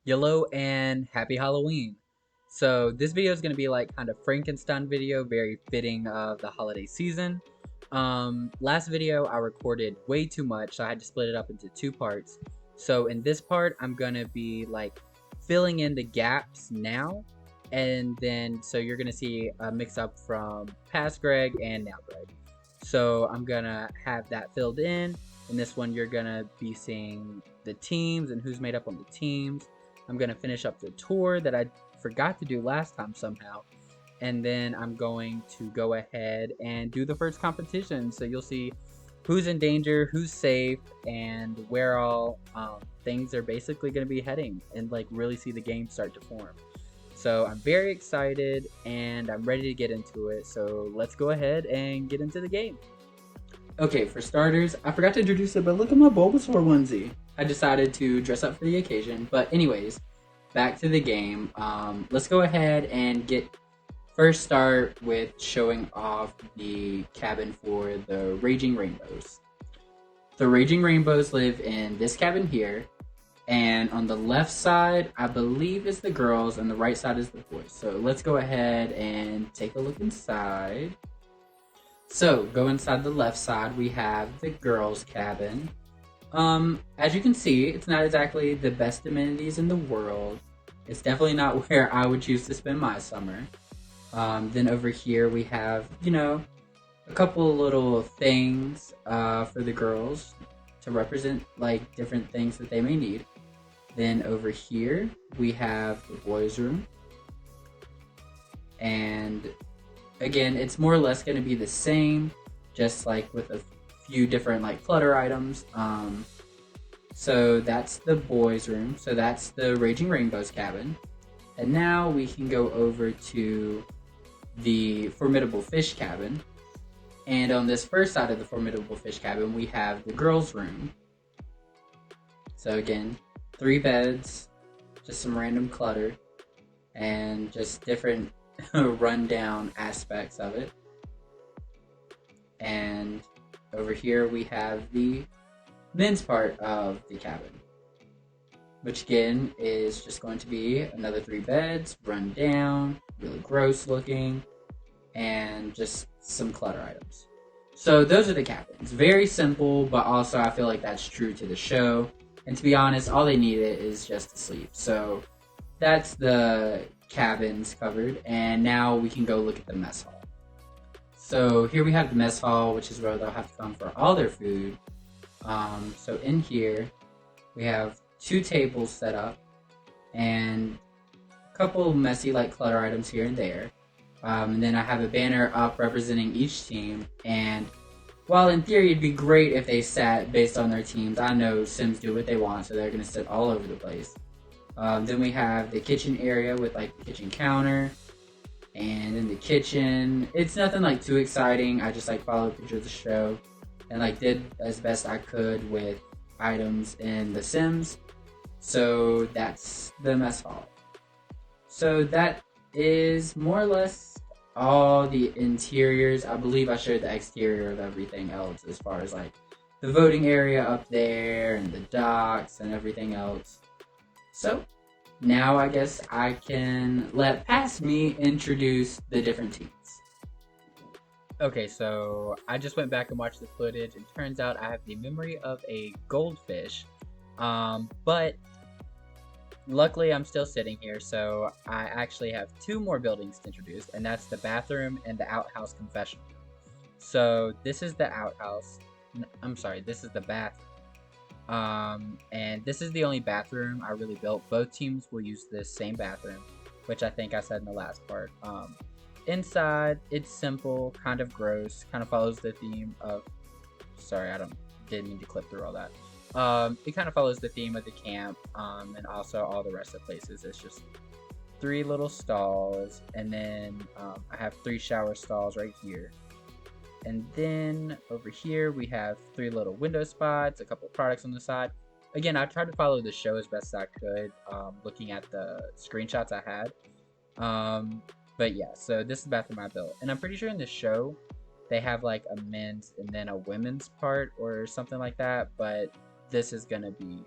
Hello and happy Halloween. So this video is going to be like kind of Frankenstein video, very fitting of the holiday season. Last video I recorded way too much, so I had to split it up into two parts. So in this part, I'm going to be like filling in the gaps now. And then, so you're going to see a mix up from past Greg and now Greg. So I'm going to have that filled in. In this one, you're going to be seeing the teams and who's made up on the teams. I'm going to finish up the tour that I forgot to do last time somehow. And then I'm going to go ahead and do the first competition. So you'll see who's in danger, who's safe, and where all things are basically going to be heading, and like really see the game start to form. So I'm very excited and I'm ready to get into it. So let's go ahead and get into the game. Okay, for starters, I forgot to introduce it, but look at my Bulbasaur onesie. I decided to dress up for the occasion. But anyways, back to the game. Let's go ahead and first start with showing off the cabin for the Raging Rainbows. The Raging Rainbows live in this cabin here. And on the left side, I believe is the girls, and the right side is the boys. So let's go ahead and take a look inside. So, go inside the left side, we have the girls' cabin. As you can see, it's not exactly the best amenities in the world. It's definitely not where I would choose to spend my summer. Then over here we have, a couple little things for the girls to represent like different things that they may need. Then over here we have the boys' room. And again, it's more or less going to be the same, just like with a few different like clutter items. So that's the boys' room. So that's the Raging Rainbows cabin. And now we can go over to the Formidable Fish cabin. And on this first side of the Formidable Fish cabin, we have the girls' room. So again, 3 beds, just some random clutter, and just different rundown aspects of it. And over here we have the men's part of the cabin, which again is just going to be another 3 beds, run down, really gross looking, and just some clutter items. So those are the cabins. Very simple, but also I feel like that's true to the show. And to be honest, all they needed is just to sleep. So that's the cabins covered, and now we can go look at the mess hall. So here we have the mess hall, which is where they'll have to come for all their food. So in here we have 2 tables set up and a couple messy like clutter items here and there. And then I have a banner up representing each team, and while in theory it'd be great if they sat based on their teams, I know Sims do what they want, so they're going to sit all over the place. Then we have the kitchen area with like the kitchen counter. And in the kitchen, it's nothing like too exciting. I just like followed pictures of the show and like did as best I could with items in The Sims. So that's the mess hall. So that is more or less all the interiors. I believe I showed the exterior of everything else as far as like the voting area up there and the docks and everything else. So now I guess I can let past me introduce the different teams. Okay, so I just went back and watched the footage, and turns out I have the memory of a goldfish. But luckily I'm still sitting here, so I actually have 2 more buildings to introduce, and that's the bathroom and the outhouse confessional. So this is the outhouse. I'm sorry, this is the bathroom. And this is the only bathroom I really built. Both teams will use this same bathroom, which I think I said in the last part. Inside, it's simple, kind of gross, kind of follows the theme of, sorry, didn't mean to clip through all that. It kind of follows the theme of the camp, and also all the rest of the places. It's just 3 little stalls, and then I have 3 shower stalls right here. And then over here we have 3 little window spots, a couple of products on the side. Again, I tried to follow the show as best I could, looking at the screenshots I had. But yeah, so this is the bathroom I built. And I'm pretty sure in the show they have like a men's and then a women's part or something like that. But this is going to be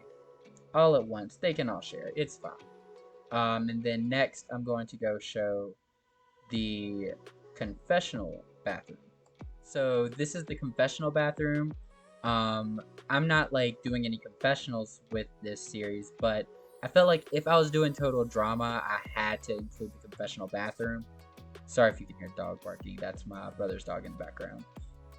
all at once. They can all share. It's fine. And then next, I'm going to go show the confessional bathroom. So this is the confessional bathroom. I'm not like doing any confessionals with this series, but I felt like if I was doing total drama, I had to include the confessional bathroom. Sorry if you can hear dog barking. That's my brother's dog in the background.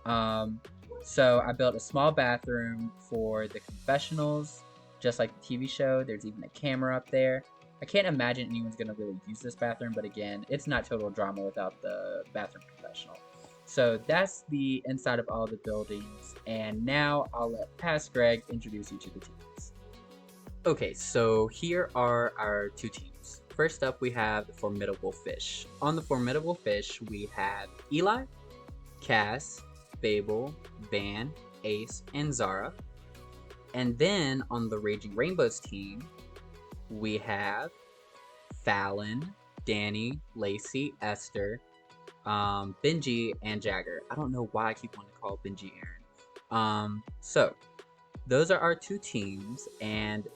Um, so I built a small bathroom for the confessionals, just like the TV show. There's even a camera up there. I can't imagine anyone's gonna really use this bathroom, but again, it's not total drama without the bathroom confessional. So that's the inside of all the buildings, and now I'll let Past Greg introduce each of the teams. Okay, so here are our two teams. First up, we have the Formidable Fish. On the Formidable Fish, we have Eli, Cass, Babel, Van, Ace, and Zara. And then on the Raging Rainbows team, we have Fallon, Danny, Lacey, Esther, Benji, and Jagger. I don't know why I keep wanting to call Benji Aaron. So those are our two teams, and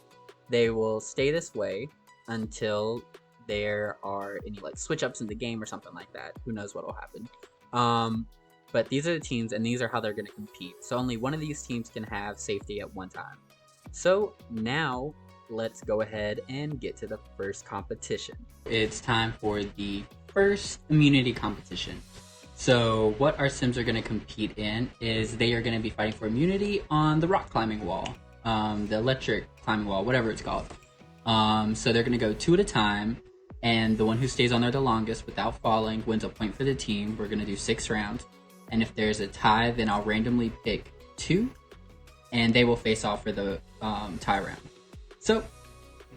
they will stay this way until there are any like switch ups in the game or something like that. Who knows what will happen. But these are the teams, and these are how they're going to compete. So only one of these teams can have safety at one time. So now let's go ahead and get to the first competition. It's time for the first immunity competition. So what our Sims are going to compete in is they are going to be fighting for immunity on the rock climbing wall, the electric climbing wall, whatever it's called. So they're going to go 2 at a time, and the one who stays on there the longest without falling wins a point for the team. We're going to do 6 rounds. And if there's a tie, then I'll randomly pick 2, and they will face off for the tie round. So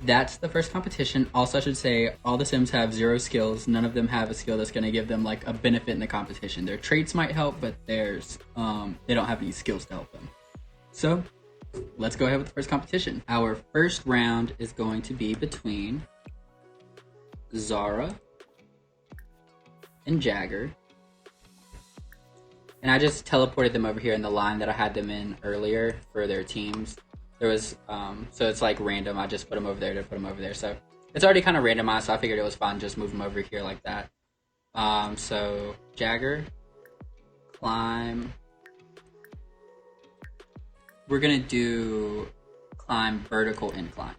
that's the first competition. Also, I should say, all the Sims have 0 skills. None of them have a skill that's going to give them like a benefit in the competition. Their traits might help, but there's they don't have any skills to help them. So let's go ahead with the first competition. Our first round is going to be between Zara and Jagger. And I just teleported them over here in the line that I had them in earlier for their teams. There was, so it's like random. I just put them over there to put them over there. So it's already kind of randomized, so I figured it was fun just move them over here like that. So Jagger, climb. We're going to do climb vertical incline.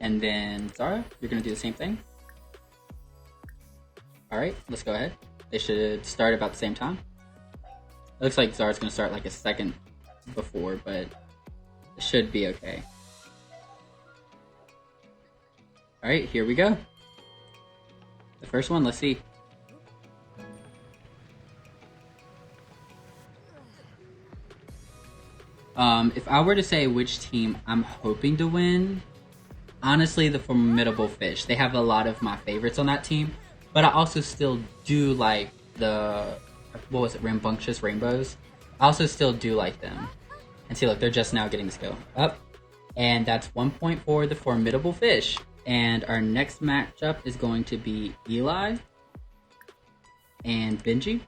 And then Zara, you're going to do the same thing. All right, let's go ahead. They should start about the same time. It looks like Zara's going to start like a second before, but it should be okay. Alright, here we go. The first one, let's see. If I were to say which team I'm hoping to win, honestly, the Formidable Fish. They have a lot of my favorites on that team, but I also still do like the... what was it, Rambunctious Rainbows? I also still do like them. And see, look, they're just now getting the skill up. And that's 1 point for the Formidable Fish. And our next matchup is going to be Eli and Benji.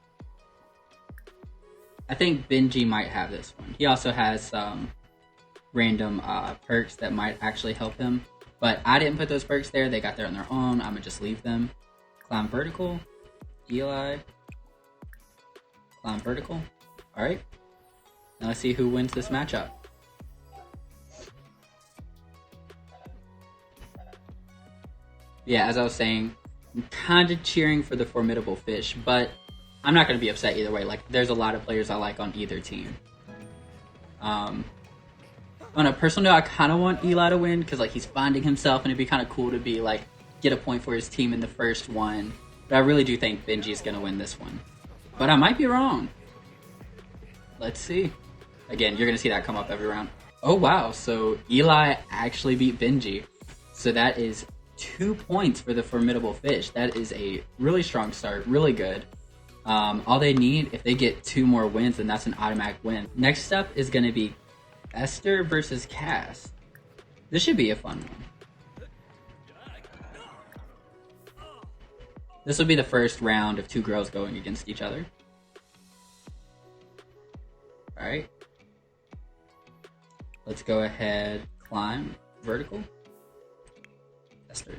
I think Benji might have this one. He also has some random perks that might actually help him. But I didn't put those perks there. They got there on their own. I'm going to just leave them. Climb vertical. Eli. Climb vertical. Alright. Now let's see who wins this matchup. Yeah, as I was saying, I'm kind of cheering for the Formidable Fish, but I'm not going to be upset either way. Like, there's a lot of players I like on either team. On a personal note, I kind of want Eli to win because, like, he's finding himself, and it'd be kind of cool to be, like, get a point for his team in the first one. But I really do think Benji's going to win this one. But I might be wrong. Let's see. Again, you're going to see that come up every round. Oh, wow. So Eli actually beat Benji. So that is 2 points for the Formidable Fish. That is a really strong start. Really good. All they need, if they get 2 more wins, then that's an automatic win. Next up is going to be Esther versus Cass. This should be a fun one. This will be the first round of 2 girls going against each other. Alright. Let's go ahead, climb vertical. Esther,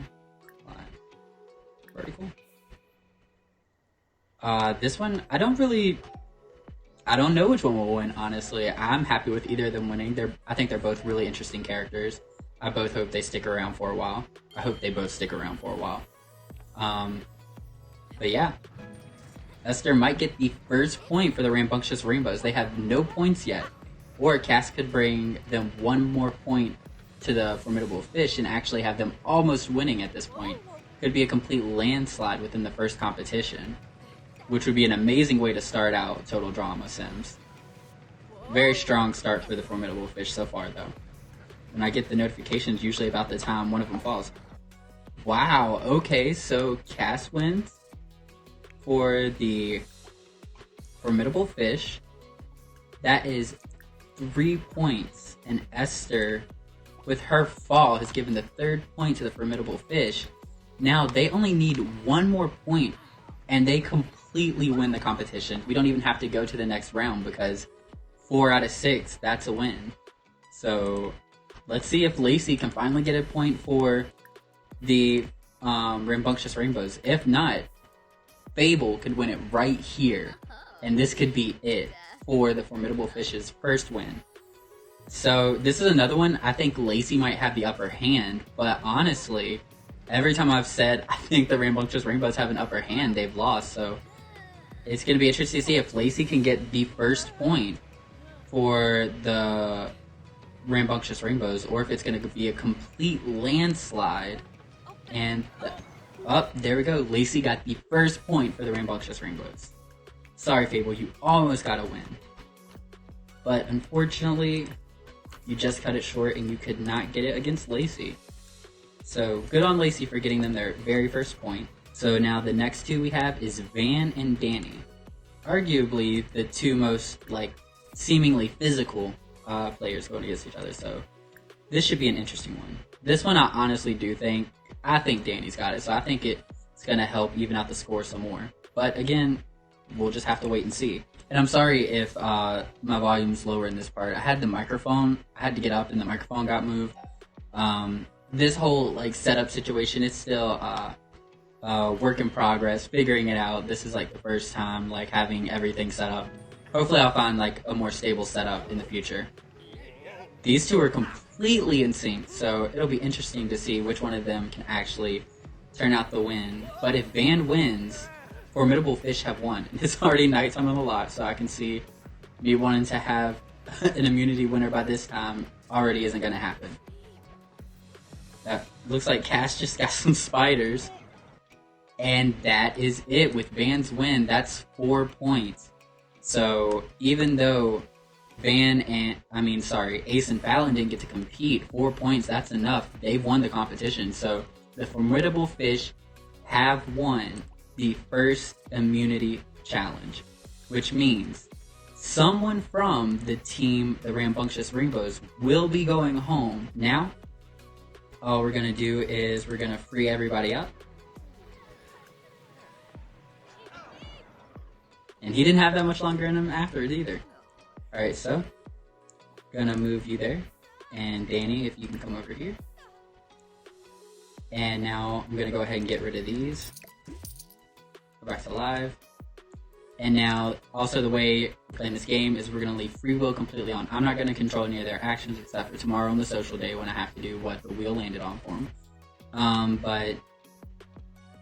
This one, I don't know which one will win, honestly. I'm happy with either of them winning. I think they're both really interesting characters. I both hope they stick around for a while. I hope they both stick around for a while. Um, but yeah, Esther might get the first point for the Rambunctious Rainbows. They have no points yet. Or Cass could bring them one more point to the Formidable Fish and actually have them almost winning at this point. Could be a complete landslide within the first competition, which would be an amazing way to start out Total Drama Sims. Very strong start for the Formidable Fish so far, though. When I get the notifications, usually about the time one of them falls. Wow, okay, so Cass wins for the Formidable Fish. That is 3 points, and Esther, with her fall, has given the third point to the Formidable Fish. Now they only need one more point, and they completely win the competition. We don't even have to go to the next round because 4 out of 6, that's a win. So let's see if Lacey can finally get a point for the Rambunctious Rainbows. If not, Fable could win it right here, and this could be it for the Formidable Fish's first win. So this is another one. I think Lacey might have the upper hand, but honestly, every time I've said I think the Rambunctious Rainbows have an upper hand, they've lost. So it's going to be interesting to see if Lacey can get the first point for the Rambunctious Rainbows, or if it's going to be a complete landslide. And there we go. Lacey got the first point for the Rambunctious Rainbows. Sorry, Fable, you almost got a win. But unfortunately, you just cut it short and you could not get it against Lacey. So good on Lacey for getting them their very first point. So now the next two we have is Van and Danny. Arguably the two most seemingly physical players going against each other. So this should be an interesting one. This one I honestly I think Danny's got it. So I think it's going to help even out the score some more. But again, we'll just have to wait and see. And I'm sorry if my volume's lower in this part. I had to get up and the microphone got moved. This whole setup situation is still work in progress, figuring it out. This is the first time having everything set up. Hopefully I'll find a more stable setup in the future. These two are completely in sync, so it'll be interesting to see which one of them can actually turn out the win. But if Van wins, Formidable Fish have won. It's already nighttime on the lot, so I can see me wanting to have an immunity winner by this time already isn't going to happen. That looks like Cass just got some spiders. And that is it. With Van's win, that's 4 points. So even though Ace and Fallon didn't get to compete, 4 points, that's enough. They've won the competition. So the Formidable Fish have won the first immunity challenge, which means someone from the team, the Rambunctious Rainbows, will be going home. Now, all we're going to do is we're going to free everybody up. And he didn't have that much longer in him afterwards either. Alright, so, gonna move you there. And Danny, if you can come over here. And now I'm gonna go ahead and get rid of these. Go back to live. And now, also the way playing this game is we're gonna leave free will completely on. I'm not gonna control any of their actions except for tomorrow on the social day when I have to do what the wheel landed on for them. But,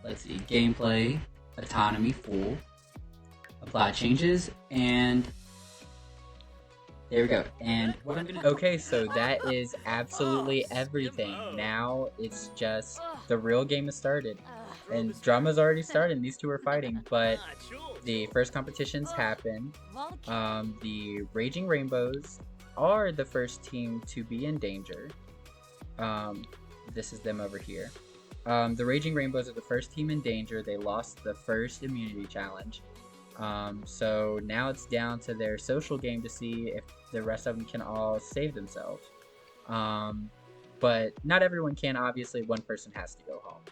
let's see, gameplay, autonomy, full. Apply changes, and there we go. And what I'm gonna... Okay, so that is absolutely everything. Now it's just the real game has started. And drama's already started, and these two are fighting, but the first competitions happen. The Raging Rainbows are the first team to be in danger. This is them over here. The Raging Rainbows are the first team in danger. They lost the first immunity challenge. So now it's down to their social game to see if the rest of them can all save themselves. But not everyone can. Obviously, one person has to go home.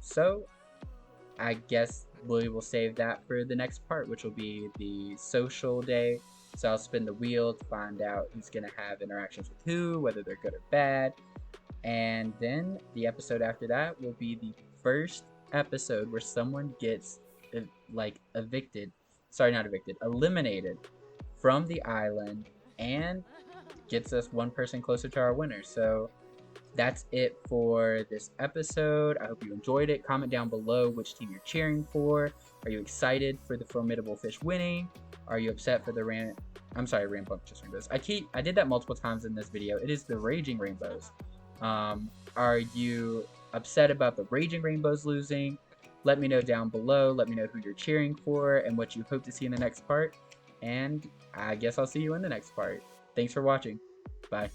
So I guess we will save that for the next part, which will be the social day. So I'll spin the wheel to find out who's going to have interactions with who, whether they're good or bad. And then the episode after that will be the first episode where someone gets eliminated from the island, and gets us one person closer to our winner. So that's it for this episode. I hope you enjoyed it. Comment down below which team you're cheering for. Are you excited for the formidable fish winning? Are you upset for the rambunctious rainbows. I did that multiple times in this video. It is the raging rainbows. Are you upset about the raging rainbows losing? Let me know down below. Let me know who you're cheering for and what you hope to see in the next part. And I guess I'll see you in the next part. Thanks for watching. Bye.